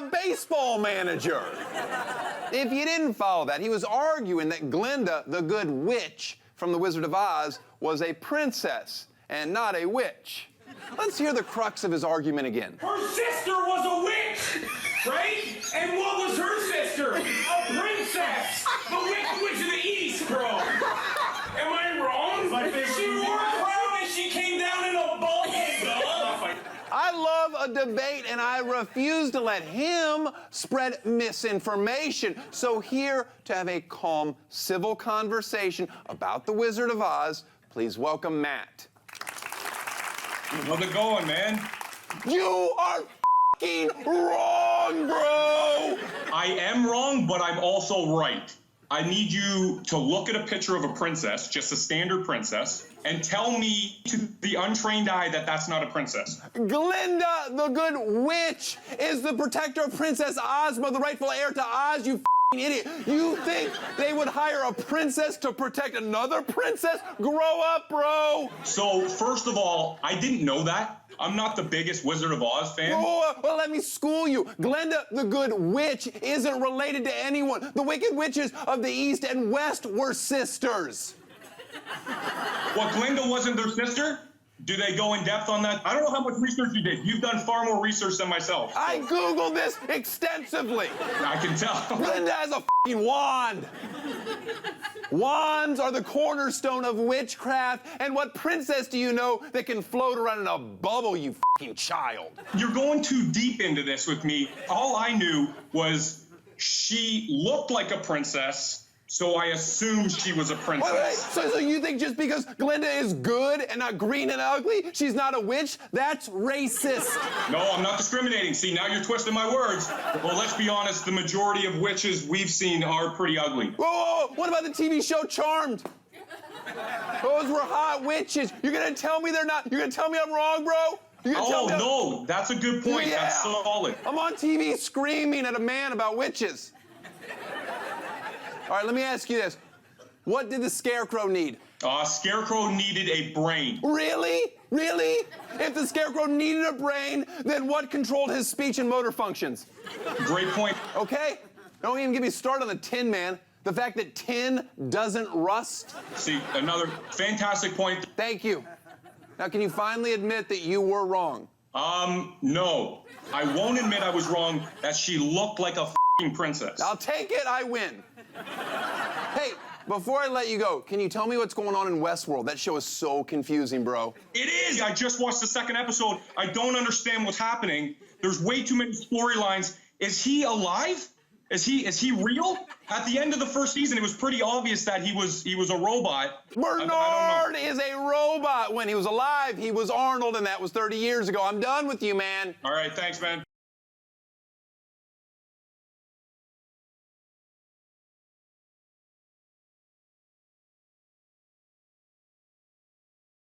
a baseball manager. If you didn't follow that, he was arguing that Glinda, the good witch from The Wizard of Oz, was a princess and not a witch. Let's hear the crux of his argument again. Her sister was a witch, right? And what was her sister? A princess. The Wicked Witch of the East, bro. Am I wrong? She wore a crown and she came down in a ball, dog. I love a debate, and I refuse to let him spread misinformation. So here to have a calm, civil conversation about The Wizard of Oz, please welcome Matt. How's it going, man? You are f***ing wrong, bro! I am wrong, but I'm also right. I need you to look at a picture of a princess, just a standard princess, and tell me to the untrained eye that that's not a princess. Glinda, the good witch, is the protector of Princess Ozma, the rightful heir to Oz, you f***ing idiot. You think they would hire a princess to protect another princess? Grow up, bro! So, first of all, I didn't know that. I'm not the biggest Wizard of Oz fan. Oh, well, let me school you. Glinda, the good witch, isn't related to anyone. The wicked witches of the East and West were sisters. What, Glinda wasn't their sister? Do they go in depth on that? I don't know how much research you did. You've done far more research than myself. I Googled this extensively. I can tell. Glinda has a f***ing wand. Wands are the cornerstone of witchcraft. And what princess do you know that can float around in a bubble, you f***ing child? You're going too deep into this with me. All I knew was she looked like a princess, so I assumed she was a princess. Wait. So you think just because Glinda is good and not green and ugly, she's not a witch? That's racist. No, I'm not discriminating. See, now you're twisting my words. Well, let's be honest, the majority of witches we've seen are pretty ugly. Whoa, what about the TV show Charmed? Those were hot witches. You're gonna tell me they're not? You're gonna tell me I'm wrong, bro? Oh, no, that's a good point. Yeah. That's solid. I'm on TV screaming at a man about witches. All right, let me ask you this. What did the Scarecrow need? Scarecrow needed a brain. Really? Really? If the Scarecrow needed a brain, then what controlled his speech and motor functions? Great point. Okay, don't even get me started on the Tin Man. The fact that tin doesn't rust. See, another fantastic point. Thank you. Now, can you finally admit that you were wrong? No. I won't admit I was wrong, that she looked like a f***ing princess. I'll take it, I win. Hey, before I let you go, can you tell me what's going on in Westworld? That show is so confusing, bro. It is! I just watched the second episode. I don't understand what's happening. There's way too many storylines. Is he alive? Is he real? At the end of the first season, it was pretty obvious that he was a robot. Bernard is a robot. When he was alive, he was Arnold, and that was 30 years ago. I'm done with you, man. All right, thanks, man.